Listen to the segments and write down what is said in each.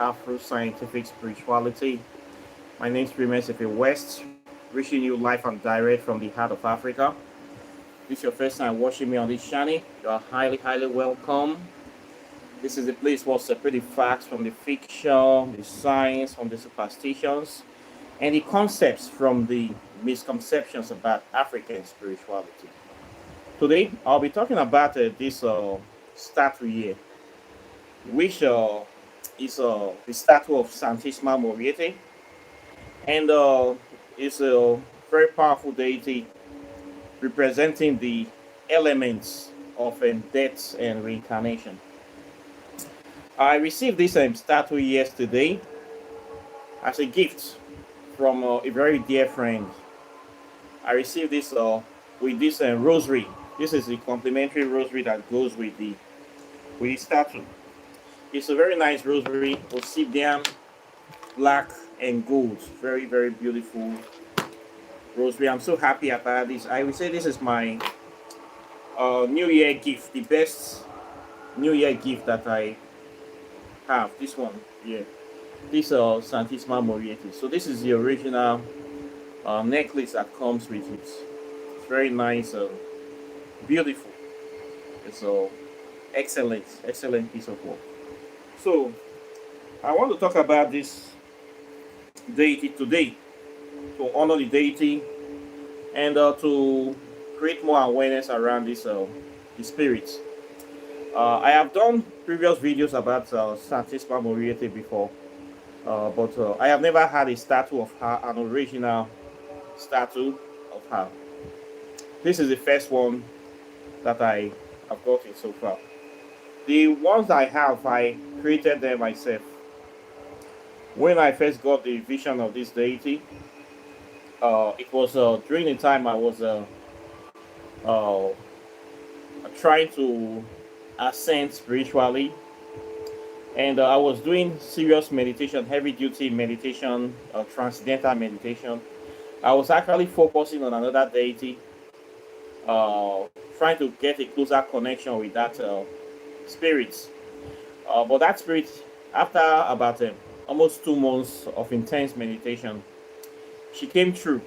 Afro-scientific spirituality. My name is Primesefe West, wishing you life and direct from the heart of Africa. This is your first time watching me on this channel. You are highly welcome. This is a place where separate the facts from the fiction, the science from the superstitions, and the concepts from the misconceptions about African spirituality. Today, I'll be talking about this statue here, which is the statue of Santisma Murete, and is a very powerful deity representing the elements of death and reincarnation. I received this statue yesterday as a gift from a very dear friend. I received this with this rosary. This is the complimentary rosary that goes with the statue. It's a very nice rosary, obsidian, black and gold. Very beautiful rosary. I'm so happy about this. I would say this is my New Year gift, the best New Year gift that I have. This one, yeah. This Santisma Murete. So this is the original necklace that comes with it. It's very nice, beautiful. It's excellent piece of work. So I want to talk about this deity today, to honor the deity and to create more awareness around this the spirits. I have done previous videos about Santisma Murete before, but I have never had a statue of her, an original statue of her. This is the first one that I have gotten so far. The ones I have, I created them myself. When I first got the vision of this deity, it was during the time I was uh, trying to ascend spiritually, and I was doing serious meditation, heavy duty meditation, transcendental meditation. I was actually focusing on another deity, uh, trying to get a closer connection with that spirit. But that spirit, after about almost 2 months of intense meditation, she came through,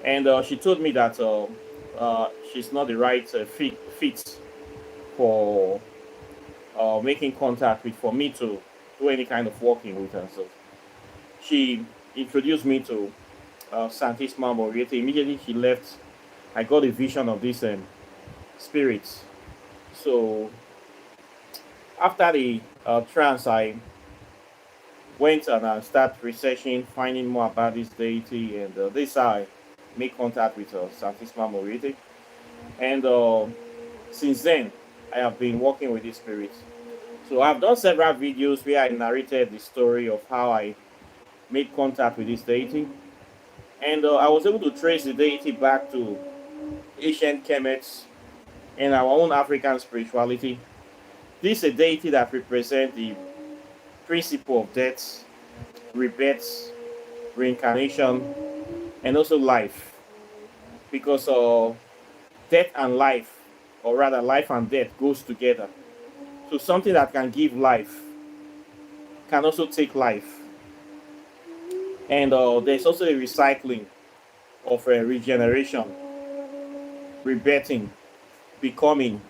and she told me that she's not the right fit for making contact with, for me to do any kind of walking with her. So she introduced me to Santisma Murete. Immediately she left, I got a vision of this spirit. So after the trance, I went and I started researching, finding more about this deity, and this I made contact with Santisma Murete. And since then, I have been working with this spirit. So I've done several videos where I narrated the story of how I made contact with this deity, and I was able to trace the deity back to ancient Kemets and our own African spirituality. This is a deity that represents the principle of death, rebirth, reincarnation, and also life. Because death and life, or rather life and death, goes together. So something that can give life can also take life. And there's also a recycling of regeneration, rebirthing, becoming,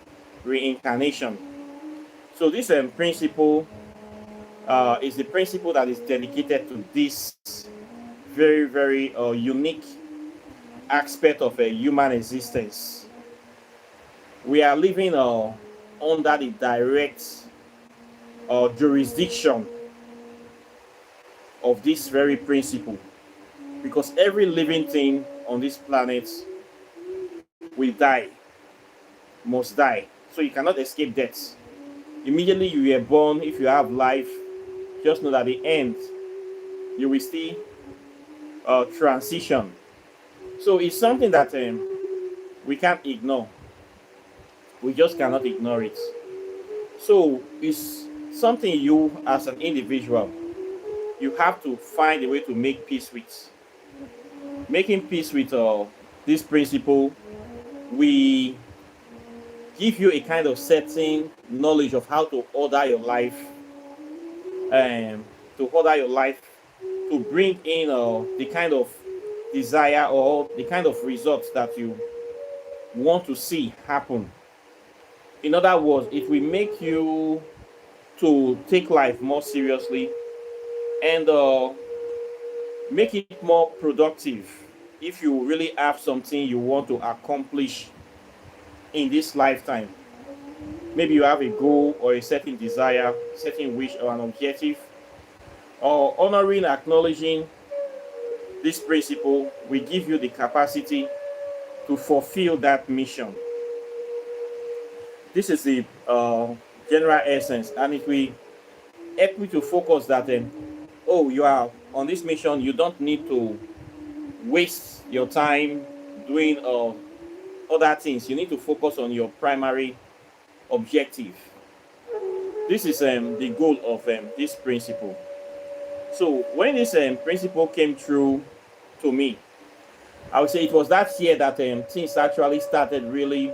reincarnation. So this principle is the principle that is dedicated to this very unique aspect of a human existence. We are living under the direct jurisdiction of this very principle, because every living thing on this planet will die, must die. So you cannot escape death. Immediately you are born, if you have life, just know that at the end you will still transition. So it's something that we can't ignore. We just cannot ignore it. So it's something you, as an individual, you have to find a way to make peace with. Making peace with this principle, we give you a kind of certain knowledge of how to order your life um, to order your life, to bring in the kind of desire or the kind of results that you want to see happen. In other words, it will make you to take life more seriously and make it more productive if you really have something you want to accomplish in this lifetime. Maybe you have a goal or a certain desire, certain wish or an objective, or honoring, acknowledging this principle will give you the capacity to fulfill that mission. This is the general essence, and it will help you to focus that oh, you are on this mission, you don't need to waste your time doing other things. You need to focus on your primary objective. This is the goal of this principle. So when this principle came through to me, I would say it was that year that things actually started really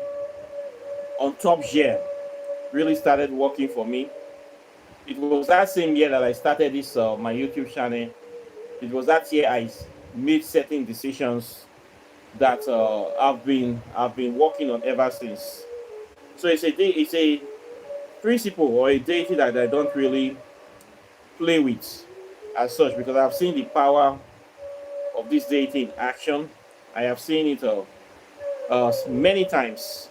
on top gear, really started working for me. It was that same year that I started this my YouTube channel. It was that year I made certain decisions that I've been working on ever since. So it's a principle or a deity that I don't really play with as such, because I've seen the power of this deity in action. I have seen it many times.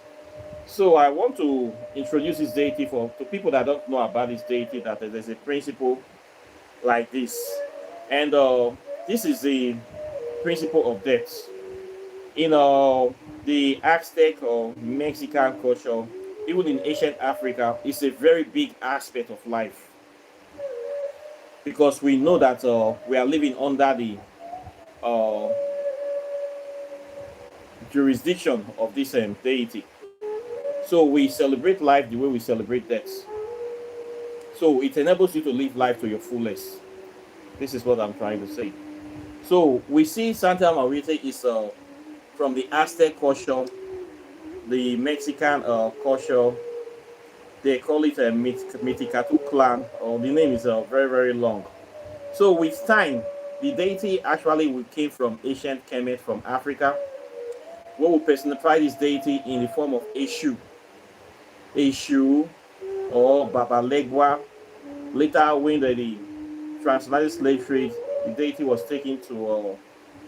So I want to introduce this deity for to people that don't know about this deity, that there's a principle like this, and this is the principle of death. In the Aztec or Mexican culture, even in ancient Africa, it's a very big aspect of life, because we know that we are living under the uh, jurisdiction of this deity. So we celebrate life the way we celebrate death. So it enables you to live life to your fullest. This is what I'm trying to say. So we see Santa Murete is from the Aztec culture, the Mexican culture. They call it a Miticatu clan, or the name is very, very long. So with time, the deity actually came from ancient Kemet from Africa, where we personify this deity in the form of Eshu or Babalegua. Later, when the transatlantic slave trade, the deity was taken to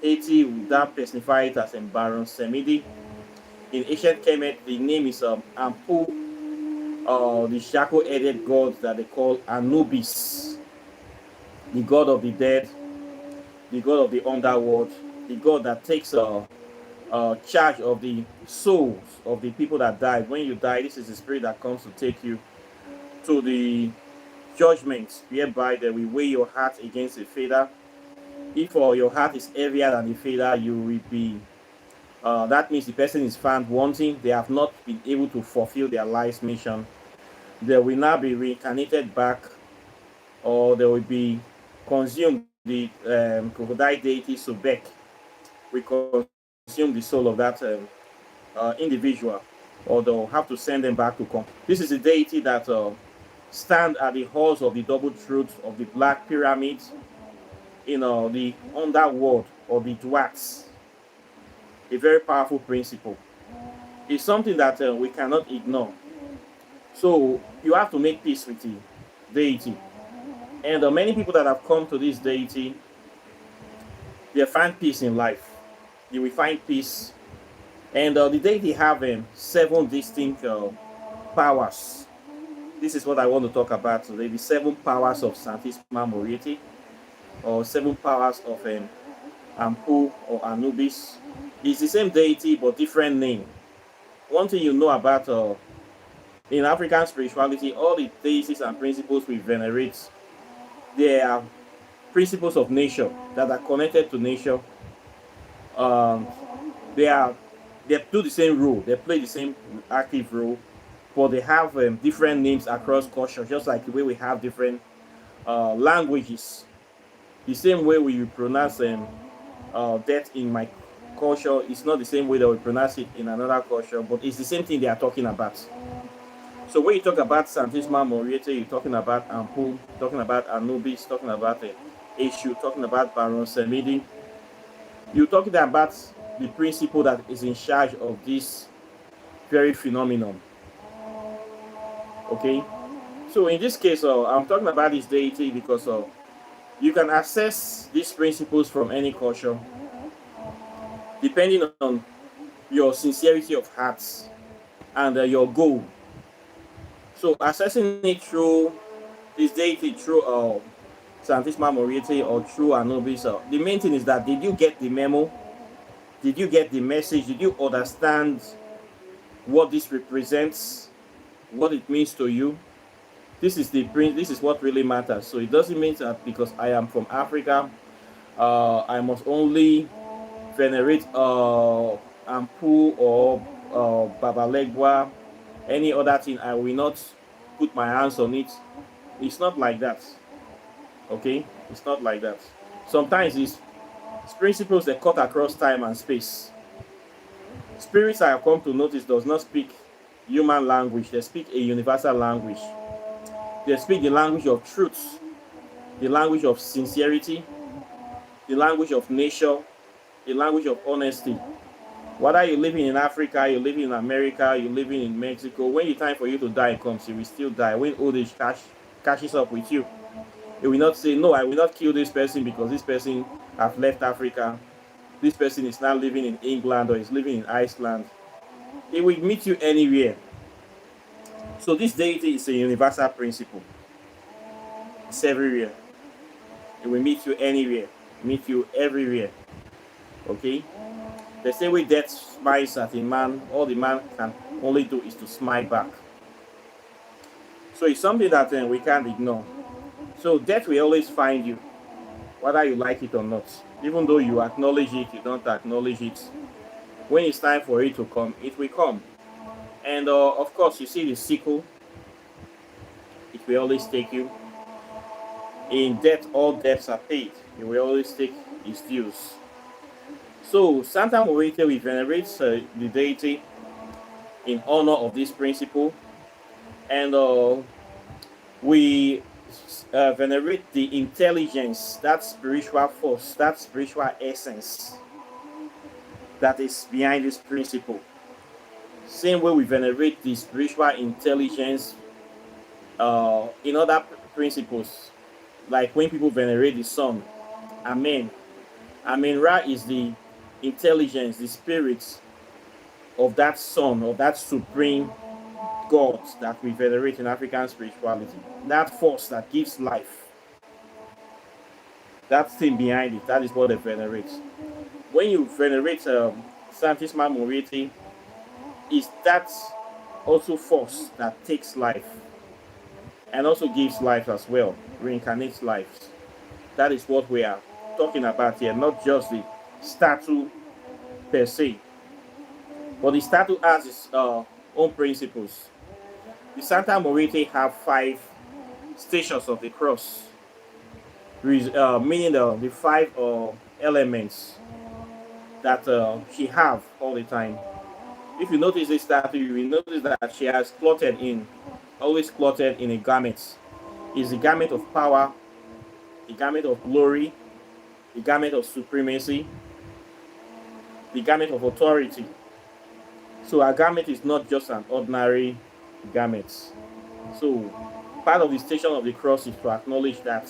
Haiti, we then personify it as Baron Semidi. In ancient Kemet, the name is Ampu, the shackle-headed god that they call Anubis, the god of the dead, the god of the underworld, the god that takes charge of the souls of the people that died. When you die, this is the spirit that comes to take you to the judgment, whereby they will weigh your heart against a feather. If your heart is heavier than the feather, you will be. That means the person is found wanting. They have not been able to fulfill their life's mission. They will now be reincarnated back, or they will be consumed. The crocodile deity Sobek will consume the soul of that individual, or they'll have to send them back to come. This is a deity that stand at the halls of the double truth of the Black Pyramid, the underworld or the Dwats. A very powerful principle. It's something that we cannot ignore. So you have to make peace with the deity. And many people that have come to this deity, they find peace in life. You will find peace. And the deity have 7 distinct powers. This is what I want to talk about today. The 7 powers of Santisma Murete, or 7 powers of Ampu or Anubis. It's the same deity but different name. One thing you know about in African spirituality, all the deities and principles we venerate, they are principles of nature that are connected to nature. Um, they are they do the same role, they play the same active role, but they have different names across culture, just like the way we have different languages. The same way we pronounce death in my culture is not the same way that we pronounce it in another culture, but it's the same thing they are talking about. So when you talk about Santisma Murete, you're talking about Ampu, talking about Anubis, talking about Eshu, talking about Baron Semidi. You're talking about the principle that is in charge of this very phenomenon. Okay? So in this case, I'm talking about this deity because you can access these principles from any culture depending on your sincerity of heart and your goal. So accessing it through this deity, through Santisma Murete or through Anubis, the main thing is that did you get the memo? Did you get the message? Did you understand what this represents? What it means to you? This is the this is what really matters. So it doesn't mean that because I am from Africa, I must only venerate Ampu or Babalegwa, any other thing. I will not put my hands on it. It's not like that. Okay, it's not like that. Sometimes it's principles that cut across time and space. Spirits I have come to notice does not speak human language. They speak a universal language. They speak the language of truth, the language of sincerity, the language of nature, the language of honesty. Whether you're living in Africa, you're living in America, you're living in Mexico, when the time for you to die comes, you will still die. When old age catches up with you, it will not say, no, I will not kill this person because this person have left Africa. This person is now living in England or is living in Iceland. It will meet you anywhere. So this deity is a universal principle. It's everywhere. It will meet you anywhere, meet you everywhere. Okay? They say when death smiles at a man, all the man can only do is to smile back. So it's something that we can't ignore. So death will always find you, whether you like it or not. Even though you acknowledge it, you don't acknowledge it. When it's time for it to come, it will come. And of course, you see the sickle, it will always take you. In death, all debts are paid. It will always take its dues. So, Santa Morete, we venerate the deity in honor of this principle, and we venerate the intelligence, that spiritual force, that spiritual essence that is behind this principle. Same way we venerate the spiritual intelligence in other principles, like when people venerate the sun. Amen. Amen Ra is the intelligence, the spirit of that sun, of that supreme God that we venerate in African spirituality. That force that gives life. That thing behind it, that is what they venerate. When you venerate Santisma Murete, is that also force that takes life and also gives life as well, reincarnates lives. That is what we are talking about here, not just the statue per se, but the statue has its own principles. The Santa Morete have 5 stations of the cross, meaning the 5 elements that she have all the time. If you notice this statue, you will notice that she has always clothed in a garment. It's the garment of power, the garment of glory, the garment of supremacy, the garment of authority. So a garment is not just an ordinary garment. So part of the station of the cross is to acknowledge that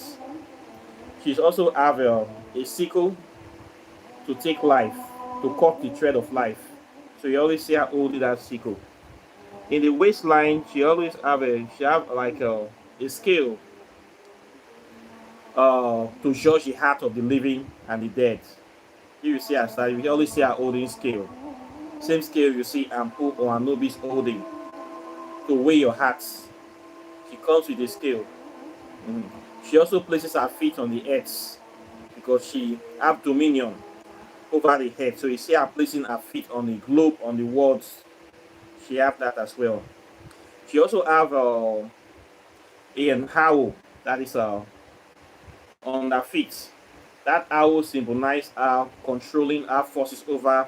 she's also have a sickle to take life, to cut the thread of life. So you always see her holding that sickle. In the waistline, she always have like a scale to judge the heart of the living and the dead. Here you see her style, you always see her holding scale. Same scale you see Ampu or Anubis holding to weigh your hearts. She comes with a scale. She also places her feet on the earth because she have dominion over the head. So you see her placing her feet on the globe, on the words. She have that as well. She also have an owl that is on her feet. That owl symbolizes her controlling her forces over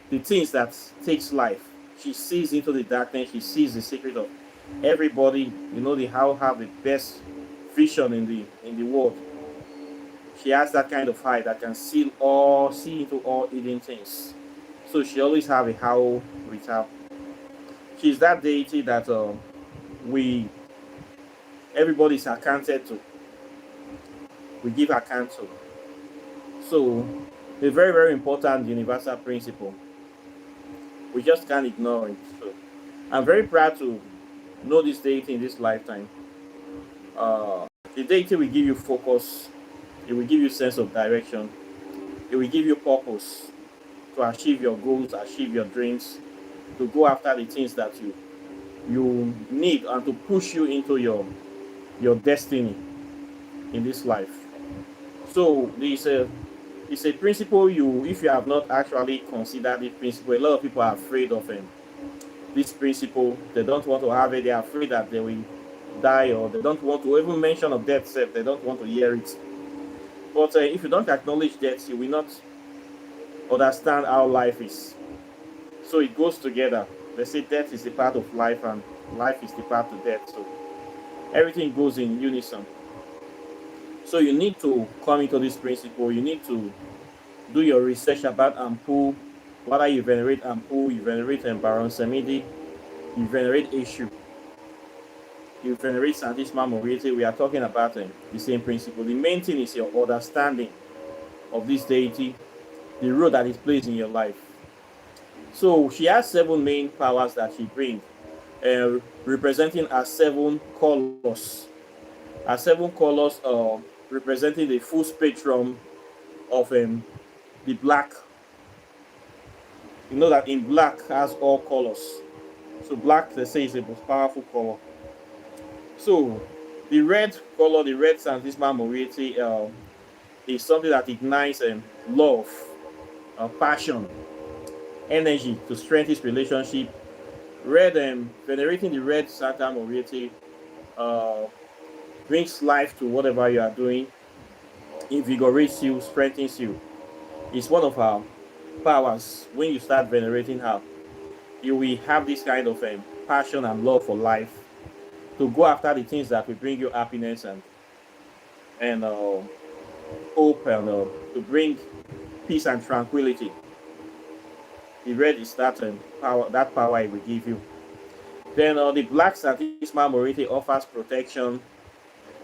the things that takes life. She sees into the darkness. She sees the secret of Everybody, they have the best vision in the world. She has that kind of eye that can see into all hidden things. So she always have a how with her. She's that deity that we everybody is accounted to. We give account to. So a very very important universal principle. We just can't ignore it. So I'm very proud to know this deity in this lifetime. Uh, the deity will give you focus. It will give you sense of direction. It will give you purpose to achieve your goals, achieve your dreams, to go after the things that you need and to push you into your destiny in this life. So it's a principle you if you have not actually considered the principle, a lot of people are afraid of this principle. They don't want to have it, they're afraid that they will die, or they don't want to even mention of death self, they don't want to hear it. But if you don't acknowledge death, you will not understand how life is. So it goes together. They say death is the part of life and life is the part of death. So everything goes in unison. So you need to come into this principle. You need to do your research about Ampu, whether you venerate Ampu, you venerate Baron Samedi, you venerate Eshu, you venerate Santisma Murete. We are talking about the same principle. The main thing is your understanding of this deity, the role that it plays in your life. So she has 7 main powers that she brings, representing her 7 colors. Her 7 colors representing the full spectrum of the black. You know that in black has all colors. So black, they say, is the most powerful color. So the red color, the red Santisma Murete, is something that ignites love, passion, energy to strengthen relationship. Red, venerating the red Santa Morete brings life to whatever you are doing, invigorates you, strengthens you. It's one of our powers. When you start venerating her, you will have this kind of passion and love for life to go after the things that will bring you happiness and hope, and to bring peace and tranquility. The red is that power. That power it will give you. Then the black Santisma Murete offers protection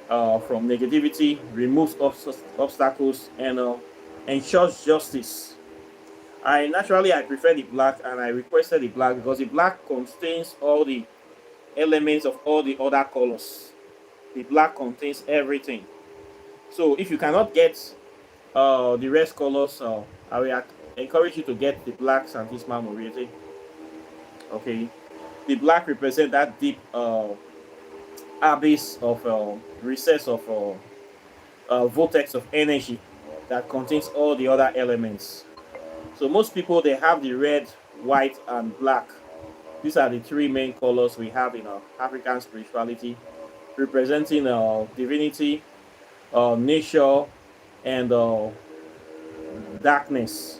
from negativity, removes obstacles, and ensures justice. I prefer the black, and I requested the black because the black contains all the elements of all the other colors. The black contains everything. So if you cannot get the rest colors, I will encourage you to get the black Santisma Murete. Okay, the black represents that deep abyss of recess of vortex of energy that contains all the other elements. So most people, they have the red, white, and black. These are the 3 main colors we have in our African spirituality, representing divinity, nature, and darkness.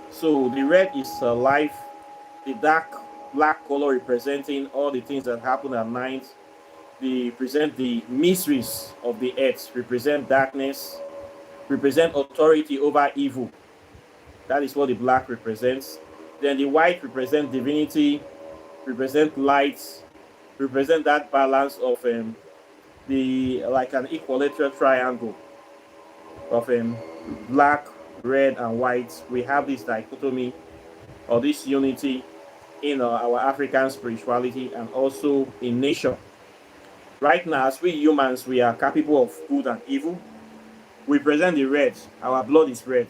So the red is life, the dark black color representing all the things that happen at night. They present the mysteries of the earth, represent darkness, represent authority over evil. That is what the black represents. Then the white represents divinity, represent light, represent that balance of the like an equilateral triangle of black, red, and white. We have this dichotomy or this unity in our African spirituality and also in nature. Right now, as we humans, we are capable of good and evil. We present the red. Our blood is red.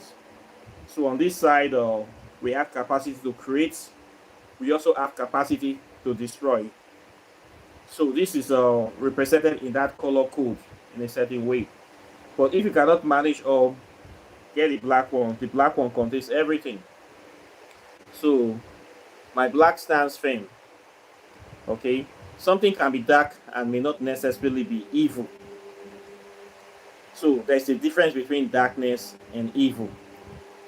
So on this side, we have capacity to create. We also have capacity to destroy. So this is represented in that color code in a certain way. But if you cannot manage or get the black one contains everything. So my black stands firm. Okay, something can be dark and may not necessarily be evil. So there's a difference between darkness and evil.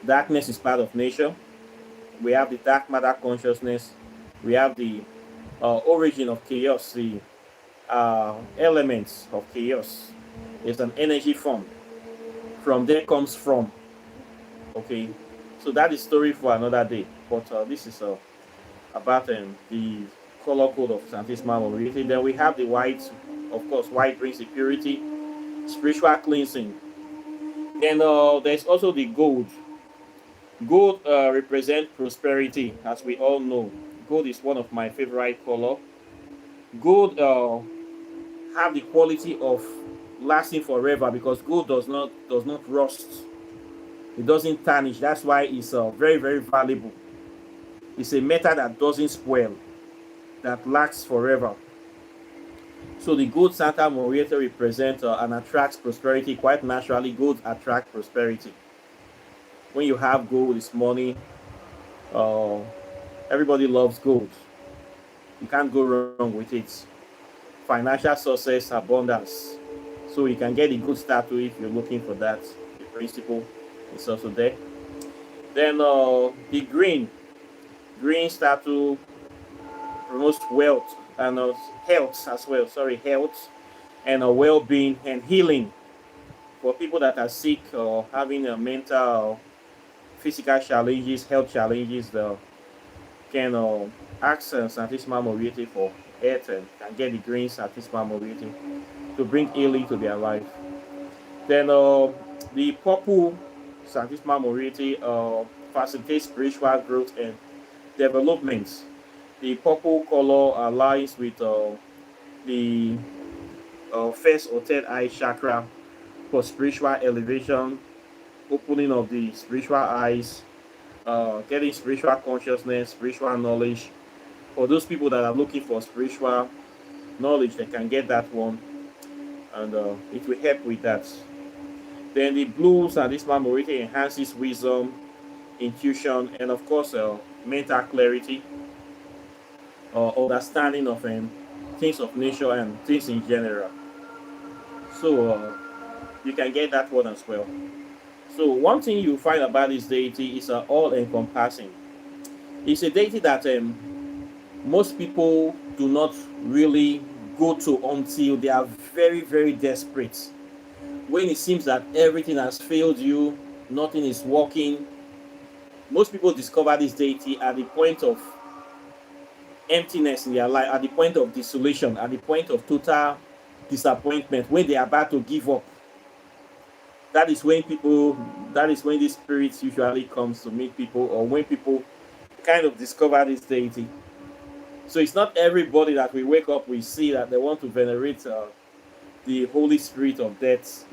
Darkness is part of nature. We have the dark matter consciousness. We have the origin of chaos, the elements of chaos. Is an energy form. From there comes from. Okay, so that is story for another day. But this is about the color code of Santisma Murete. Then we have the white. Of course, white brings the purity, spiritual cleansing. Then there's also the gold. Gold represents prosperity, as we all know. Gold is one of my favorite color. Gold have the quality of lasting forever because gold does not rust. It doesn't tarnish. That's why it's very very valuable. It's a metal that doesn't spoil, that lasts forever. So the gold Santa Morete represents and attracts prosperity quite naturally. Gold attracts prosperity. When you have gold, it's money. Uh, Everybody loves gold. You can't go wrong with it. Financial success, abundance. So you can get a good statue if you're looking for that. The principle is also there. Then the green statue promotes wealth and health as well. Sorry, health and well-being and healing for people that are sick or having a mental, physical challenges, health challenges. The can ask Santisma Murete for it and can get the green Santisma Murete to bring healing to their life. Then the purple Santisma Murete facilitates spiritual growth and development. The purple color aligns with the first or third eye chakra for spiritual elevation, opening of the spiritual eyes, getting spiritual consciousness, spiritual knowledge. For those people that are looking for spiritual knowledge, they can get that one, and it will help with that. Then the blues and this Morete enhances wisdom, intuition, and of course, mental clarity, understanding of things of nature and things in general. So you can get that one as well. So one thing you find about this deity is all-encompassing. It's a deity that most people do not really go to until they are very, very desperate. When it seems that everything has failed you, nothing is working. Most people discover this deity at the point of emptiness in their life, at the point of desolation, at the point of total disappointment, when they are about to give up. That is when people, that is when this spirit usually comes to meet people, or when people kind of discover this deity. So it's not everybody that we wake up, we see that they want to venerate the Holy Spirit of death.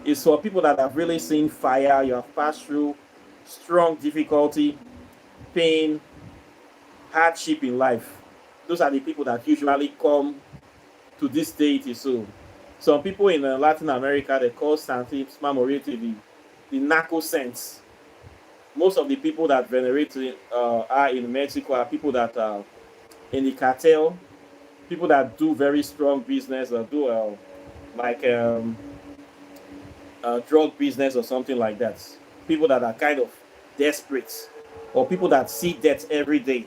It's for people that have really seen fire, you have passed through strong difficulty, pain, hardship in life. Those are the people that usually come to this deity. So some people in Latin America, they call Santisma Murete the narco saints. Most of the people that venerate are in Mexico are people that are in the cartel, people that do very strong business or do like drug business or something like that. People that are kind of desperate, or people that see death every day.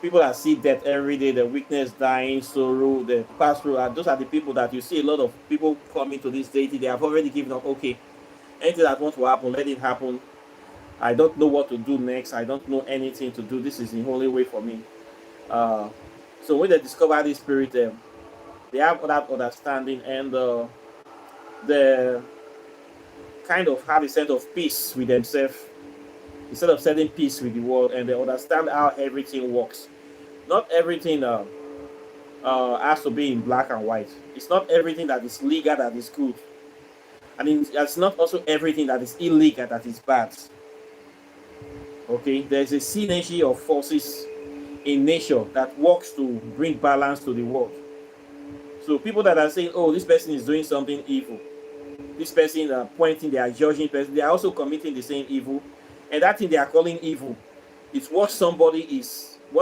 People that see death every day, the weakness, dying, sorrow, the pass through. Those are the people that you see a lot of people coming to this deity. They have already given up. Okay, anything that wants to happen, let it happen. I don't know what to do next. I don't know anything to do. This is the only way for me. Uh, so when they discover this spirit, they have that understanding, and they kind of have a sense of peace with themselves instead of setting peace with the world, and they understand how everything works. Not everything has to be in black and white. It's not everything that is legal that is good, and it's not also everything that is illegal that is bad. Okay, there's a synergy of forces in nature that works to bring balance to the world. So people that are saying, "Oh, this person is doing something evil," this person pointing, they are judging person, they are also committing the same evil, and that thing they are calling evil is what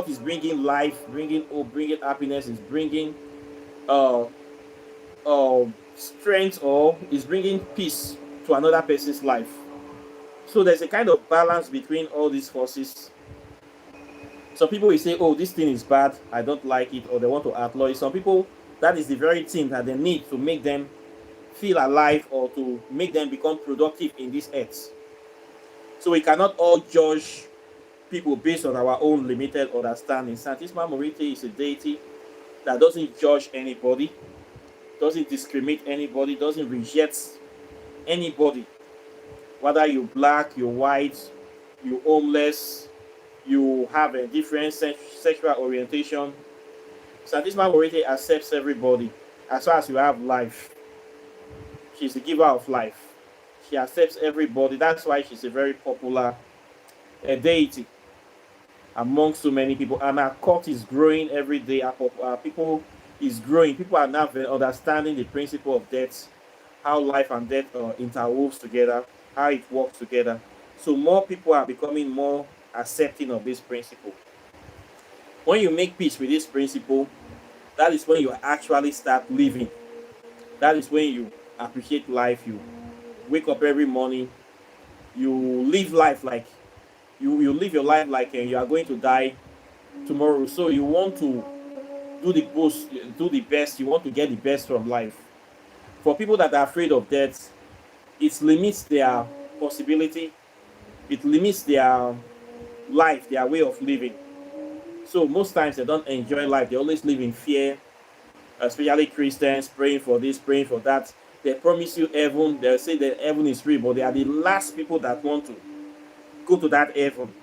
is bringing life, bringing hope, bringing happiness, is bringing uh, strength, or is bringing peace to another person's life. So there's a kind of balance between all these forces Some people will say, oh, this thing is bad, I don't like it, or they want to outlaw it. Some people, that is the very thing that they need to make them feel alive or to make them become productive in this earth. So we cannot all judge people based on our own limited understanding. Santisma Murete is a deity that doesn't judge anybody, doesn't discriminate anybody, doesn't reject anybody, whether you're black, you're white, you're homeless, you have a different sexual orientation. Santisma Murete accepts everybody as far as you have life. She's the giver of life. She accepts everybody. That's why she's a very popular deity among so many people. And our cult is growing every day. Our people is growing. People are now understanding the principle of death, how life and death interwoves together, how it works together. So more people are becoming more accepting of this principle. When you make peace with this principle, that is when you actually start living. That is when you appreciate life. You wake up every morning. You live life like you live your life like you are going to die tomorrow. So you want to do the most, do the best. You want to get the best from life. For people that are afraid of death, it limits their possibility. It limits their life, their way of living. So most times they don't enjoy life. They always live in fear, especially Christians praying for this, praying for that. They promise you heaven. They'll say that heaven is free, but they are the last people that want to go to that heaven.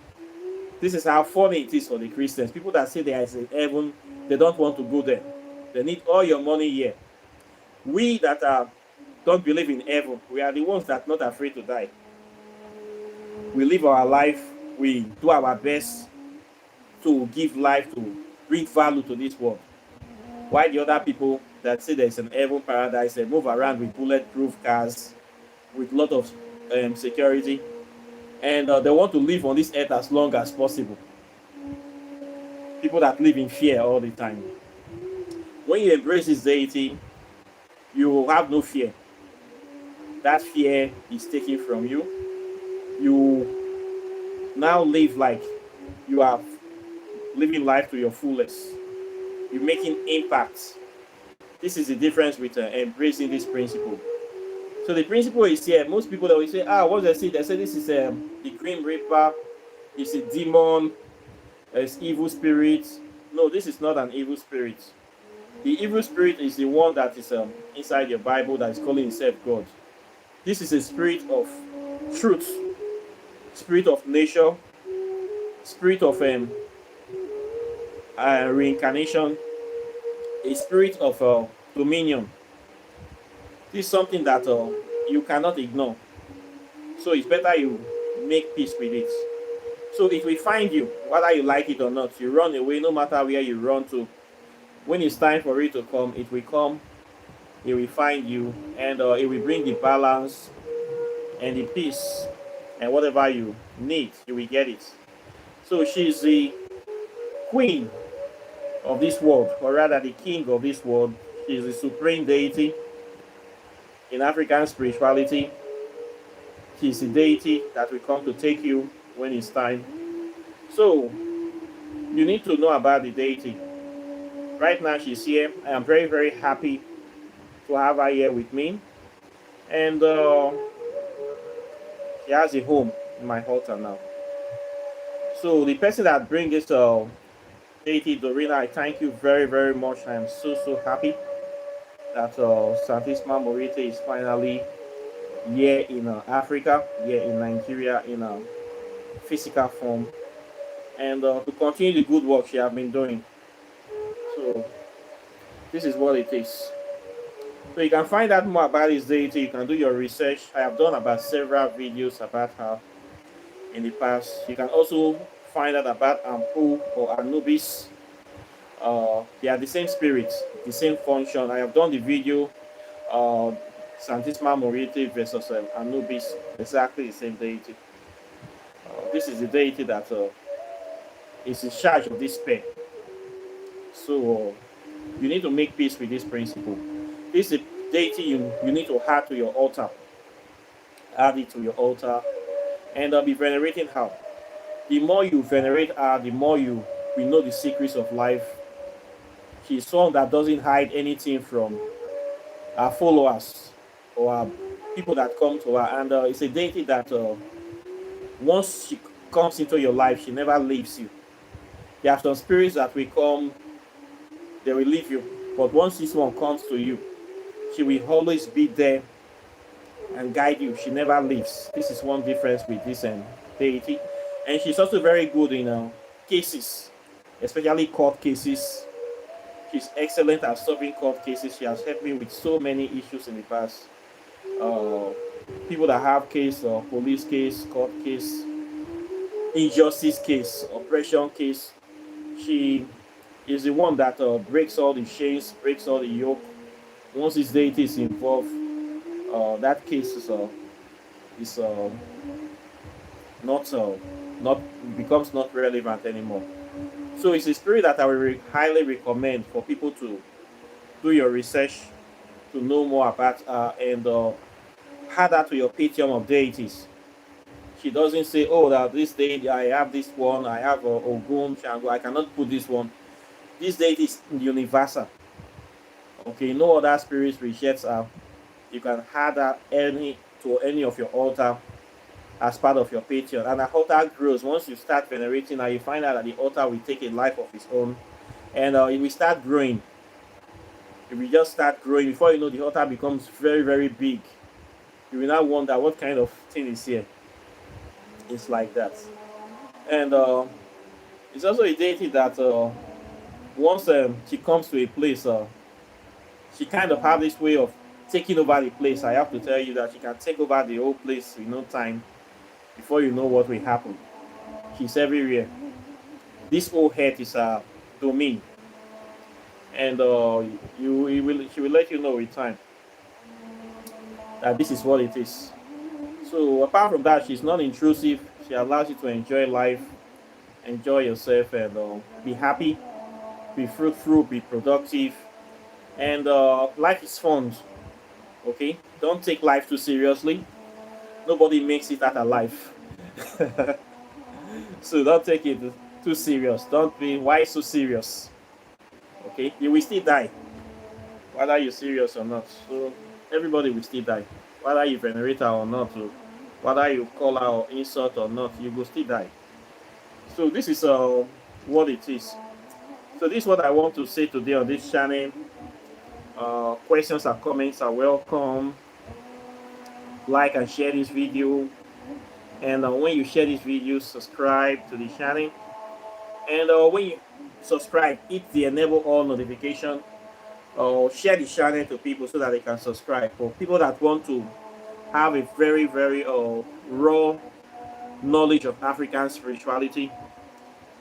This is how funny it is for the Christians. People that say there is a heaven, they don't want to go there. They need all your money here. We that don't believe in heaven, we are the ones that are not afraid to die. We live our life. We do our best to give life, to bring value to this world. While the other people that say there's an heaven paradise, they move around with bulletproof cars, with a lot of security, and they want to live on this earth as long as possible. People that live in fear all the time. When you embrace this deity, you will have no fear. That fear is taken from you. You now live like you are living life to your fullest. You're making impact. This is the difference with embracing this principle. So the principle is here. Most people that will say, what do they say? They say this is the Grim Reaper, it's a demon, it's evil spirit. No, this is not an evil spirit. The evil spirit is the one that is inside your Bible that is calling himself God. This is a spirit of truth, spirit of nature, spirit of reincarnation, a spirit of dominion. This is something that you cannot ignore. So it's better you make peace with it. So it will find you, whether you like it or not. You run away, no matter where you run to. When it's time for it to come, it will come. It will find you, and it will bring the balance and the peace, and whatever you need, you will get it. So she's the queen of this world, or rather the king of this world. She's the supreme deity in African spirituality. She's the deity that will come to take you when it's time. So you need to know about the deity. Right now she's here. I am very, very happy to have her here with me. And she has a home in my altar now. So the person that brings this deity, Dorina, I thank you very, very much. I am so, so happy that Santisma Murete is finally here in Africa, here in Nigeria, in a physical form, and to continue the good work she has been doing. So this is what it is. So you can find out more about this deity. You can do your research. I have done about several videos about her in the past. You can also find out about Ampu or Anubis. They are the same spirit, the same function. I have done the video Santisma Murete versus Anubis, exactly the same deity. This is the deity that is in charge of this pair. So you need to make peace with this principle. This is a deity you need to add to your altar. Add it to your altar and be venerating her. The more you venerate her, the more you We know the secrets of life. She's someone that doesn't hide anything from our followers or our people that come to her. And it's a deity that once she comes into your life, she never leaves you. There are some spirits that will come, they will leave you. But once this one comes to you, she will always be there and guide you. She never leaves. This is one difference with this deity. And she's also very good in cases, especially court cases. She's excellent at solving court cases. She has helped me with so many issues in the past. Uh, People that have case, police case, court case, injustice case, oppression case. She is the one that breaks all the chains, breaks all the yoke. Once this deity is involved, that case is not not becomes not relevant anymore. So it's a spirit that I will highly recommend for people to do your research to know more about and add that to your Patreon of deities. She doesn't say, "Oh, that this deity I have this one, I have Ogun, Shango. I cannot put this one." This deity is universal. Okay, no other spirits rejects her. You can add that any to any of your altar as part of your Patreon. And the altar grows. Once you start venerating her, you find out that the altar will take a life of its own. And it will start growing. It will just start growing. Before you know, the altar becomes very, very big. You will now wonder what kind of thing is here. It's like that. And it's also a deity that once she comes to a place, she kind of have this way of taking over the place. I have to tell you that she can take over the whole place in no time before you know what will happen. She's everywhere. This whole head is a domain, and she will let you know with time that this is what it is. So apart from that, she's not intrusive. She allows you to enjoy life, enjoy yourself, and be happy, be fruitful, be productive, and life is fun. Okay, don't take life too seriously. Nobody makes it out alive. So don't take it too serious. Don't be why so serious. Okay, you will still die, whether you're serious or not. So everybody will still die, whether you venerate her or not, or whether you call her or insult or not, you will still die. So this is what it is. So this is what I want to say today on this channel. Questions and comments are welcome. Like and share this video, and when you share this video, subscribe to the channel. And when you subscribe, hit the enable all notification, or share the channel to people so that they can subscribe. For people that want to have a very, very raw knowledge of African spirituality,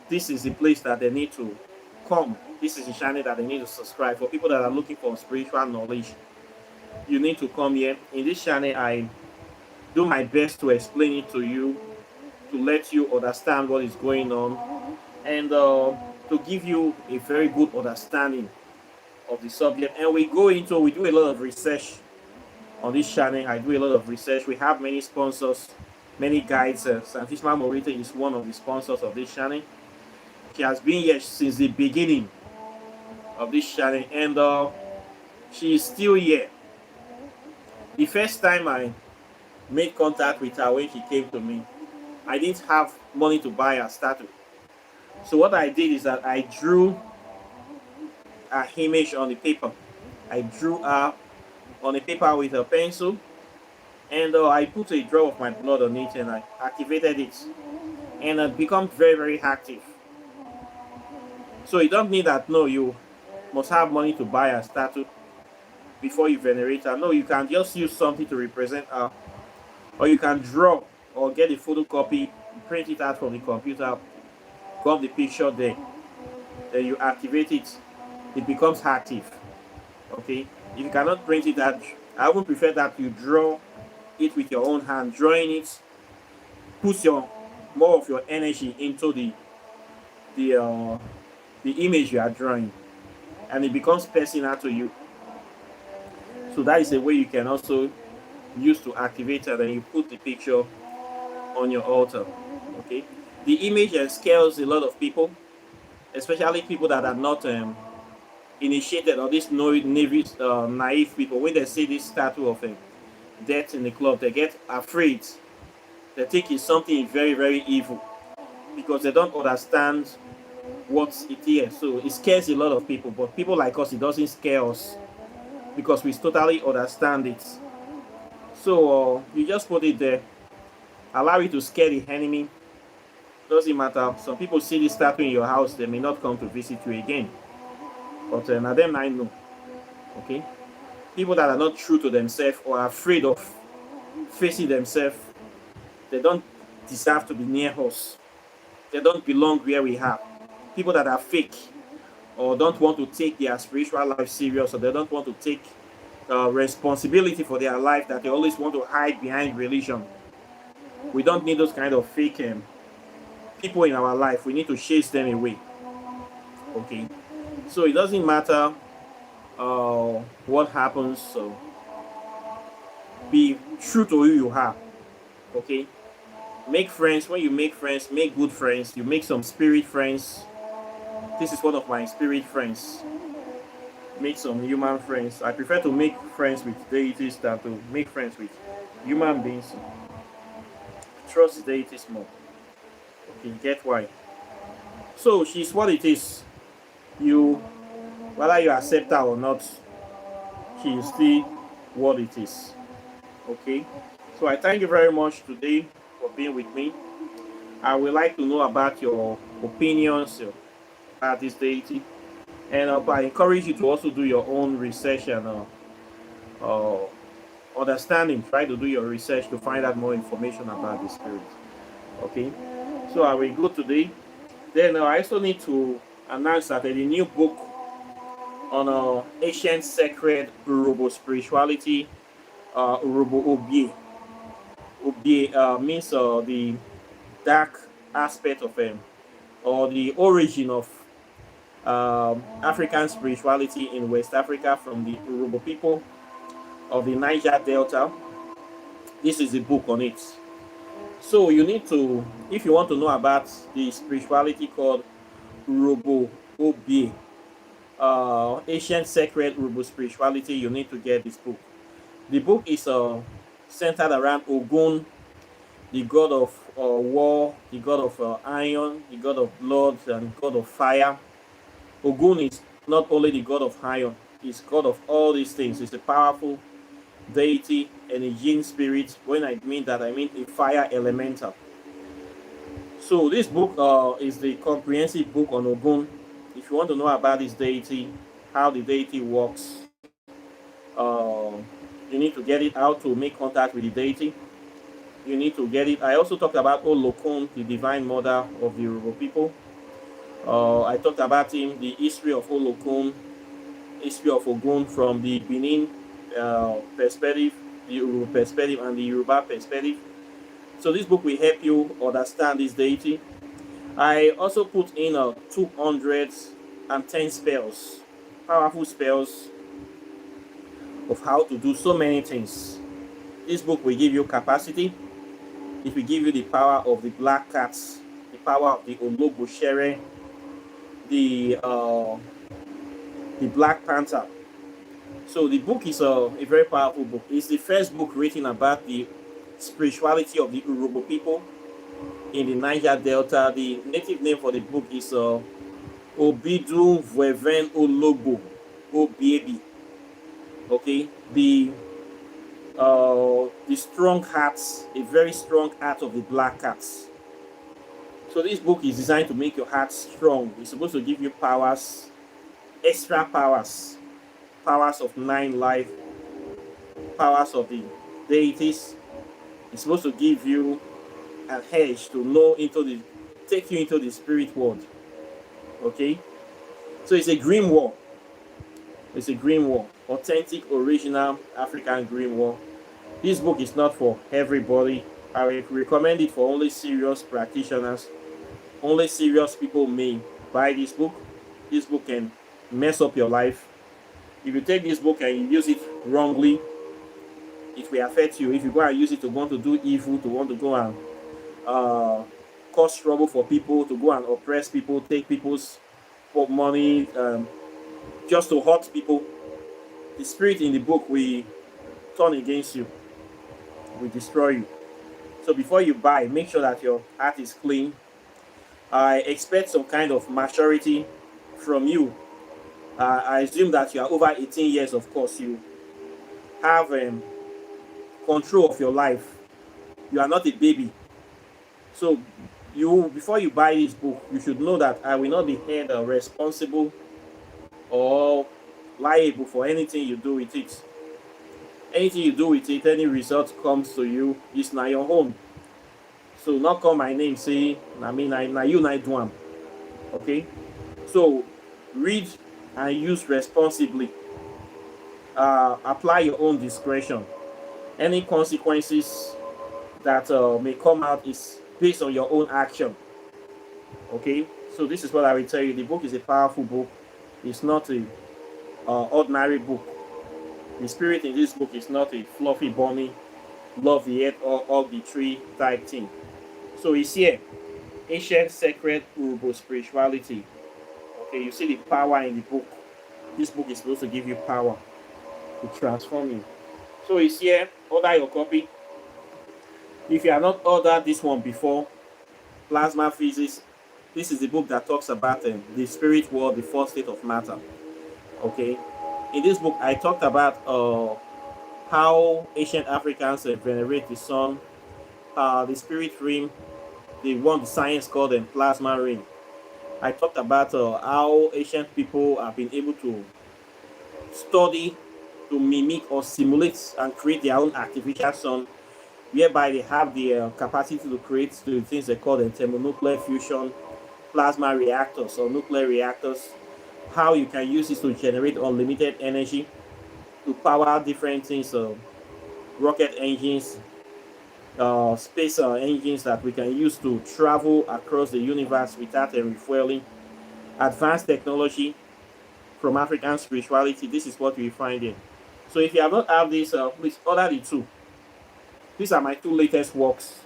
this is the place that they need to come. This is the channel that they need to subscribe. For people that are looking for spiritual knowledge, you need to come here. In this channel, I do my best to explain it to you, to let you understand what is going on, and to give you a very good understanding of the subject. And we do a lot of research on this channel. I do a lot of research. We have many sponsors, many guides. Santisma Murete is one of the sponsors of this channel. She has been here since the beginning of this channel, and she is still here. The first time I made contact with her, when she came to me, I didn't have money to buy her statue. So what I did is that I drew her image on the paper. I drew her on the paper with a pencil, and I put a drop of my blood on it, and I activated it, and it becomes very, very active. So you don't need that. No, you must have money to buy a statue before you venerate her. No, you can just use something to represent her, or you can draw or get a photocopy, print it out from the computer, got the picture there, then you activate it, it becomes active. Okay, if you cannot print it out, I would prefer that you draw it with your own hand. Drawing it puts more of your energy into the image you are drawing, and it becomes personal to you. So that is a way you can also use to activate it, and you put the picture on your altar. Okay, the image scares a lot of people. especially people that are not initiated, or these naive people. When they see this statue of death in the club, they get afraid. They think it's something very, very evil because they don't understand what it is. So it scares a lot of people. But people like us, it doesn't scare us because we totally understand it. So you just put it there, allow it to scare the enemy. Doesn't matter. Some people see this statue in your house, they may not come to visit you again. But now them I know. Okay? People that are not true to themselves or are afraid of facing themselves, they don't deserve to be near us. They don't belong where we are. People that are fake or don't want to take their spiritual life serious, or they don't want to take responsibility for their life, that they always want to hide behind religion. We don't need those kind of fake people in our life. We need to chase them away. Okay, so it doesn't matter what happens. So be true to who you are. Okay, make friends. When you make friends, make good friends. You make some spirit friends. This is one of my spirit friends. Make some human friends. I prefer to make friends with deities than to make friends with human beings. Trust deities more. Okay, get why. So she's what it is. You, whether you accept her or not, she is still what it is. Okay. So I thank you very much today for being with me. I would like to know about your opinions about this deity, and I encourage you to also do your own research and uh, understanding. Try to do your research to find out more information about the spirit. Okay. So I will go today. Then I also need to announce that there's a new book on ancient sacred Urobo spirituality, Urobo Obie. Obie means the dark aspect of or the origin of African spirituality in West Africa from the Urobo people of the Niger Delta. This is the book on it. So you need to, if you want to know about the spirituality called Urobo Obie, ancient sacred Urobo spirituality, you need to get this book. The book is centered around Ogun, the god of war, the god of iron, the god of blood, and god of fire. Ogun is not only the god of iron, he's god of all these things. He's a powerful deity and a yin spirit. When I mean that, I mean a fire elemental. So this book is the comprehensive book on Ogun. If you want to know about this deity, how the deity works, uh, you need to get it, how to make contact with the deity. You need to get it. I also talked about Olokun, the divine mother of the Yoruba people. I talked about him, the history of Olokun, history of Ogun from the Benin perspective, the Yoruba perspective, and the Yoruba perspective. So this book will help you understand this deity. I also put in 210 spells, powerful spells of how to do so many things. This book will give you capacity. It will give you the power of the black cats, the power of the Ologbo Shere, the Black Panther. So the book is a very powerful book. It's the first book written about the spirituality of the Urobo people in the Niger Delta. The native name for the book is Obidu Vweven Ologbo Obiebi. Okay, the strong hearts, a very strong heart of the black cats. So this book is designed to make your heart strong. It's supposed to give you powers, extra powers, powers of 9 life, powers of the deities. It's supposed to give you an edge to know take you into the spirit world. Okay, so it's a green war. It's a green war, authentic, original African green war. This book is not for everybody. I recommend it for only serious practitioners. Only serious people may buy this book. This book can mess up your life. If you take this book and you use it wrongly, it will affect you. If you go and use it to want to do evil, to want to go and cause trouble for people, to go and oppress people, take people's for money, just to hurt people. The spirit in the book will turn against you, will destroy you. So before you buy, make sure that your heart is clean. I expect some kind of maturity from you. I assume that you are over 18 years, of course. You have control of your life. You are not a baby. So you, before you buy this book, you should know that I will not be held responsible or liable for anything you do with it. Anything you do with it, any result comes to you, is not your own. So not call my name, say, I mean, na you na do am. Okay? So read and use responsibly. Apply your own discretion. Any consequences that may come out is based on your own action. Okay? So this is what I will tell you. The book is a powerful book. It's not a ordinary book. The spirit in this book is not a fluffy bunny, love the earth or all the tree type thing. So it's here. Ancient sacred Urubo spirituality. Okay, you see the power in the book. This book is supposed to give you power to transform you. So it's here. Order your copy. If you have not ordered this one before, Plasma Physics, this is the book that talks about the spirit world, the fourth state of matter. Okay, in this book, I talked about how ancient Africans venerate the sun, the spirit realm, the one the science called the plasma ring. I talked about how ancient people have been able to study, to mimic or simulate and create their own artificial sun, whereby they have the capacity to create the things they call the thermonuclear fusion, plasma reactors or nuclear reactors, how you can use this to generate unlimited energy to power different things, rocket engines, space engines that we can use to travel across the universe without refueling, advanced technology from African spirituality. This is what we find here. So if you have not have this, please order the two. These are my two latest works.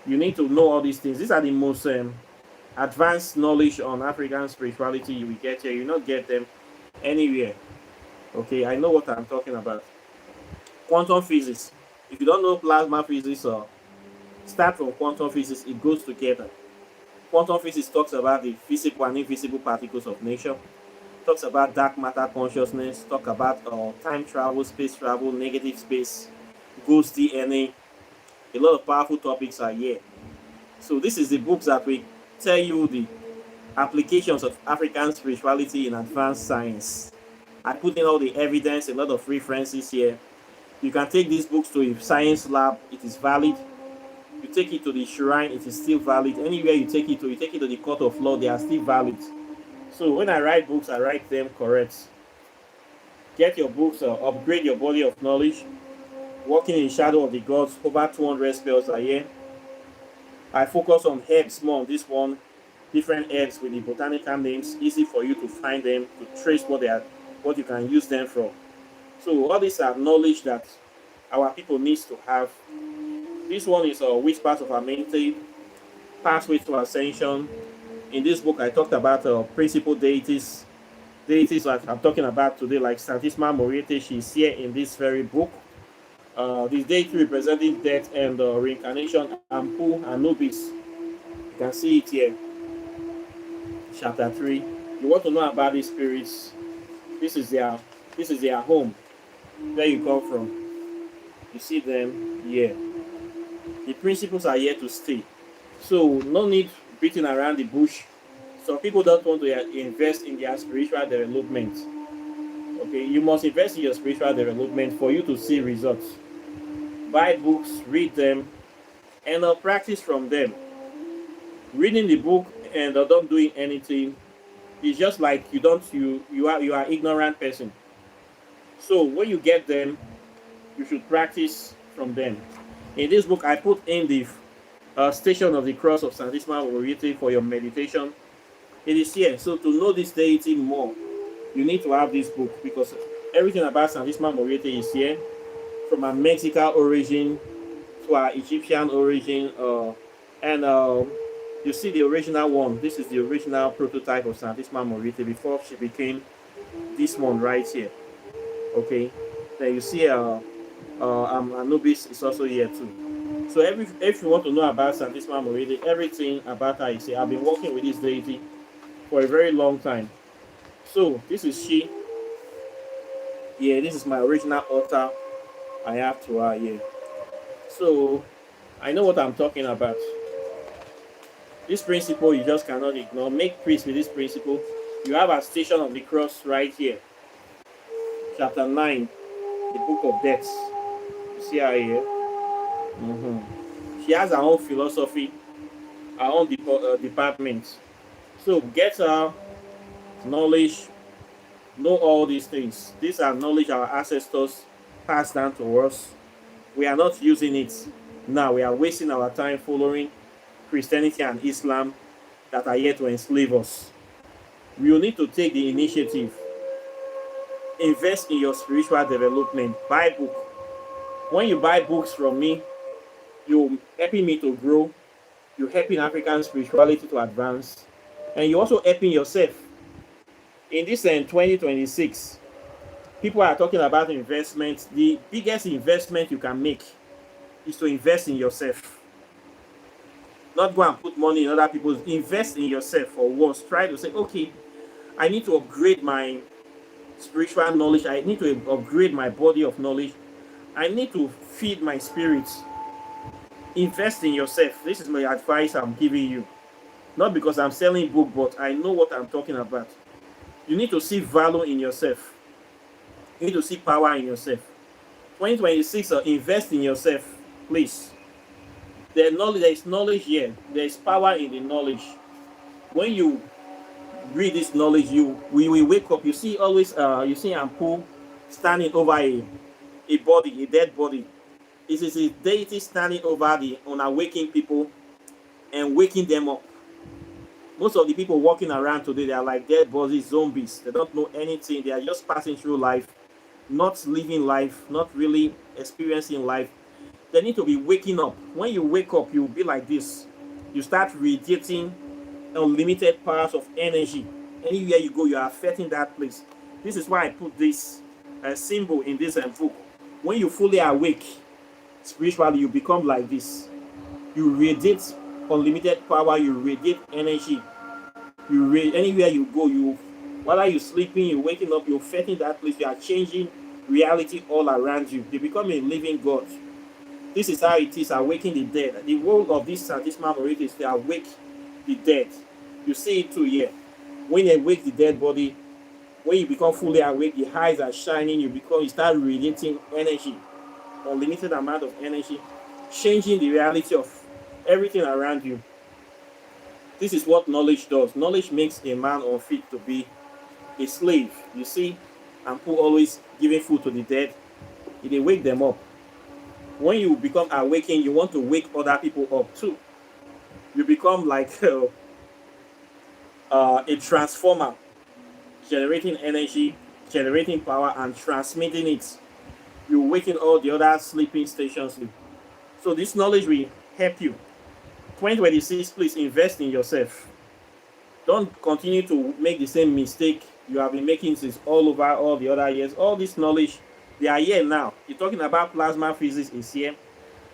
You need to know all these things. These are the most advanced knowledge on African spirituality you will get here. You will not get them anywhere. Okay, I know what I'm talking about. Quantum physics. If you don't know plasma physics, start from quantum physics. It goes together. Quantum physics talks about the physical and invisible particles of nature. Talks about dark matter consciousness. Talk about time travel, space travel, negative space, ghost DNA. A lot of powerful topics are here. So this is the books that will tell you the applications of African spirituality in advanced science. I put in all the evidence, a lot of references here. You can take these books to a science lab, it is valid. You take it to the shrine, it is still valid. Anywhere you take it to the court of law, they are still valid. So when I write books, I write them correct. Get your books, upgrade your body of knowledge. Walking in shadow of the gods, over 200 spells a year. I focus on herbs more on this one. Different herbs with the botanical names, easy for you to find them, to trace what they are, what you can use them for. So all these are knowledge that our people needs to have. This one is which part of our mental pathway to ascension. In this book, I talked about principal deities, deities that I'm talking about today, like Santisma Murete. She's here in this very book. This deity representing death and reincarnation, Ampu Anubis. You can see it here, chapter 3. You want to know about these spirits? This is their home, where you come from. You see them here. The principles are here to stay. So no need beating around the bush. Some people don't want to invest in their spiritual development. Okay, you must invest in your spiritual development for you to see results. Buy books, read them, and practice from them. Reading the book and not doing anything is just like you are ignorant person. So when you get them, you should practice from them. In this book, I put in the Station of the Cross of Santisma Murete for your meditation. It is here. So to know this deity more, you need to have this book, because everything about Santisma Murete is here, from a Mexican origin to our Egyptian origin, and You see the original one. This is the original prototype of Santisma Murete before she became this one right here. Okay. Then you see Anubis is also here too. So if you want to know about Santisma Murete, everything about her is here. I've been working with this deity for a very long time. So this is she. Yeah, this is my original altar I have to her here. So I know what I'm talking about. This principle you just cannot ignore. Make peace with this principle. You have a station of the cross right here. Chapter 9, the book of death. You see her here? She has her own philosophy, her own department. So get her knowledge, know all these things. These are knowledge our ancestors passed down to us. We are not using it now. We are wasting our time following Christianity and Islam that are here to enslave us. We will need to take the initiative. Invest in your spiritual development. Buy book. When you buy books from me, you're helping me to grow. You're helping African spirituality to advance. And you're also helping yourself. In this 2026, people are talking about investment. The biggest investment you can make is to invest in yourself. Not go and put money in other people's. Invest in yourself for once. Try to say, okay, I need to upgrade my spiritual knowledge. I need to upgrade my body of knowledge. I need to feed my spirit. Invest in yourself. This is my advice I'm giving you. Not because I'm selling book, but I know what I'm talking about. You need to see value in yourself. You need to see power in yourself. 2026, invest in yourself, please. There is knowledge here. There is power in the knowledge. When you read this knowledge, we will wake up. You see always, you see Ampu standing over a body, a dead body. It is a deity standing over the unawakened people and waking them up. Most of the people walking around today, they are like dead bodies, zombies. They don't know anything. They are just passing through life, not living life, not really experiencing life. They need to be waking up. When you wake up, you'll be like this. You start radiating unlimited powers of energy. Anywhere you go, you are affecting that place. This is why I put this symbol in this book. When you fully awake spiritually, you become like this. You radiate unlimited power. You radiate energy. Anywhere you go, whether you're sleeping, you're waking up, you're affecting that place. You are changing reality all around you. You become a living God. This is how it is, awaking the dead. The role of this Santisma Murete is to awake the dead. You see it too here. When you awake the dead body, when you become fully awake, the eyes are shining, you start radiating energy, unlimited amount of energy, changing the reality of everything around you. This is what knowledge does. Knowledge makes a man unfit to be a slave. You see, Ampu always giving food to the dead. It wake them up. When you become awakened, you want to wake other people up too. You become like a transformer, generating energy, generating power, and transmitting it. You're waking all the other sleeping stations. So this knowledge will help you. 2026, please invest in yourself. Don't continue to make the same mistake you have been making since all over all the other years. All this knowledge, they are here now. You're talking about plasma physics is here.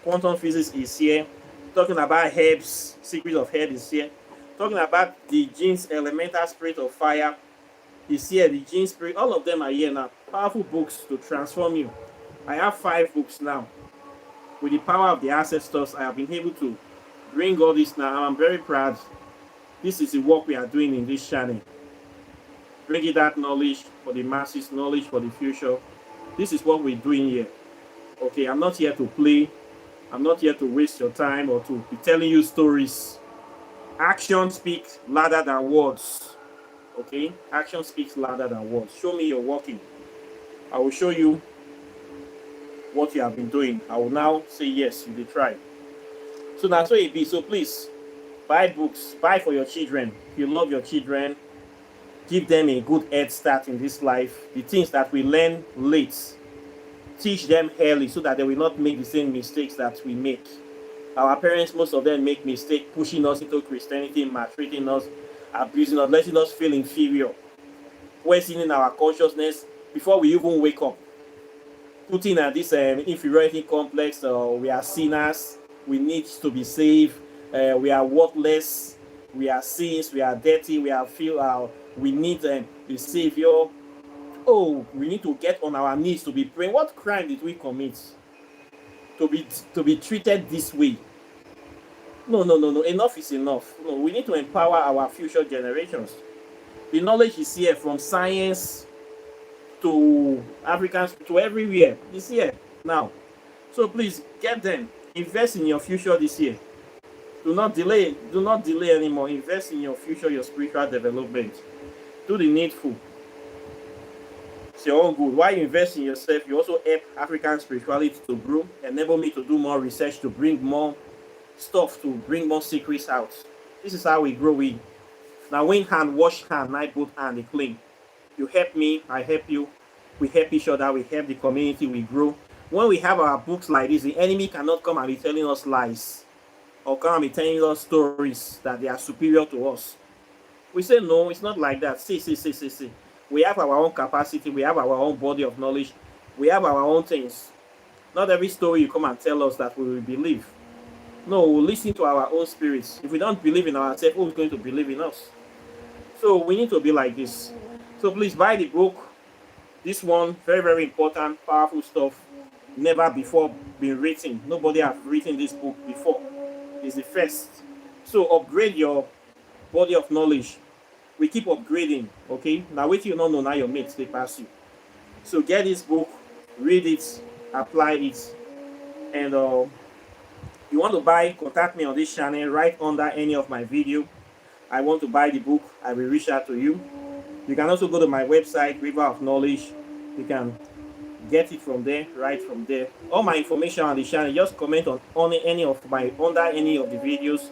Quantum physics is here. Talking about herbs, secret of herbs is here. Talking about the genes, elemental spirit of fire is here. The gene spirit, all of them are here now. Powerful books to transform you. I have 5 books now. With the power of the ancestors, I have been able to bring all this now. I'm very proud. This is the work we are doing in this channel. Bringing that knowledge for the masses, knowledge for the future. This is what we're doing here. Okay, I'm not here to play. I'm not here to waste your time or to be telling you stories. Action speaks louder than words. Okay, action speaks louder than words. Show me you're working. I will show you what you have been doing. I will now say yes, you did try. So that's what it be. So please buy books, buy for your children. If you love your children, give them a good head start in this life. The things that we learn late, teach them early so that they will not make the same mistakes that we make. Our parents, most of them make mistakes, pushing us into Christianity, maltreating us, abusing us, letting us feel inferior, questioning our consciousness before we even wake up, putting at this inferiority complex. We are sinners, we need to be saved, we are worthless, we are sins, we are dirty, we are feel we need a savior. Oh, we need to get on our knees to be praying. What crime did we commit to be treated this way? No, no, no, no. Enough is enough. No, we need to empower our future generations. The knowledge is here, from science to Africans to everywhere. It's here now. So please get them. Invest in your future this year. Do not delay. Do not delay anymore. Invest in your future, your spiritual development. Do the needful. It's your own good. While you invest in yourself, you also help African spirituality to grow. Enable me to do more research, to bring more stuff, to bring more secrets out. This is how we grow. We now when hand wash hand, I both hand they clean. You help me, I help you. We help each other. We help the community. We grow. When we have our books like this, the enemy cannot come and be telling us lies or come and be telling us stories that they are superior to us. We say no, it's not like that. See. We have our own capacity. We have our own body of knowledge. We have our own things. Not every story you come and tell us that we will believe. No, we'll listen to our own spirits. If we don't believe in ourselves, who's going to believe in us? So we need to be like this. So please buy the book. This one, very, very important, powerful stuff. Never before been written. Nobody has written this book before. It's the first. So upgrade your body of knowledge. We keep upgrading, okay? Now wait till you don't know, now your mates, they pass you. So get this book, read it, apply it, and you want to buy, contact me on this channel right under any of my video. I want to buy the book, I will reach out to you. You can also go to my website, River of Knowledge. You can get it from there, right from there. All my information on the channel, just comment on any of my under any of the videos.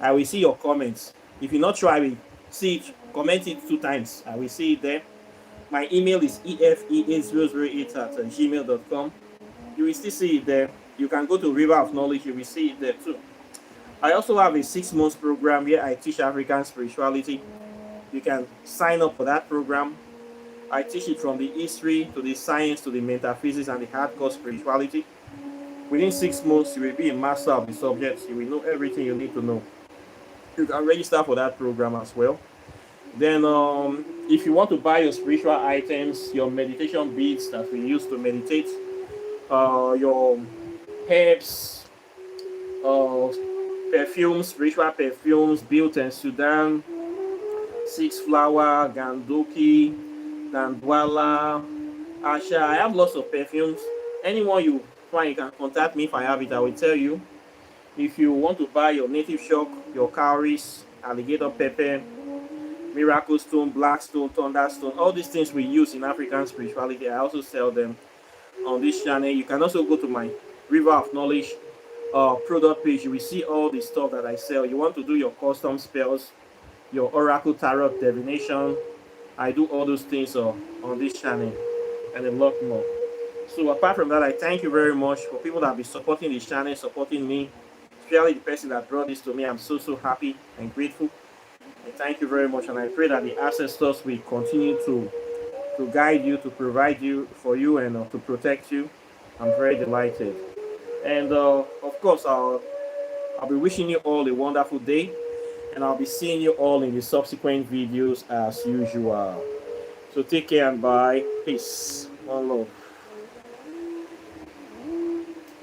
I will see your comments. If you're not sure, I will see it, comment it 2 times. I will see it there. My email is efe8008@gmail.com. You will still see it there. You can go to River of Knowledge, you will see it there too. I also have a 6-month program where I teach African spirituality. You can sign up for that program. I teach it from the history to the science to the metaphysics and the hardcore spirituality. Within 6 months, you will be a master of the subjects. You will know everything you need to know. You can register for that program as well. Then, if you want to buy your spiritual items, your meditation beads that we use to meditate, your herbs, perfumes, spiritual perfumes built in Sudan, 6 flower, Gandoki, Dandwala, Asha. I have lots of perfumes. Anyone you find, you can contact me. If I have it, I will tell you. If you want to buy your native shock, your cowries, alligator pepper, miracle stone, black stone, thunderstone, all these things we use in African spirituality, I also sell them on this channel. You can also go to my River of Knowledge product page. You will see all the stuff that I sell. You want to do your custom spells, your oracle tarot divination, I do all those things on this channel and a lot more. So apart from that, I thank you very much for people that have been supporting this channel, supporting me, especially the person that brought this to me. I'm so happy and grateful. And thank you very much, and I pray that the ancestors will continue to guide you, to provide you for you, and to protect you. I'm very delighted. And of course, I'll be wishing you all a wonderful day, and I'll be seeing you all in the subsequent videos as usual. So take care and bye. Peace. One love.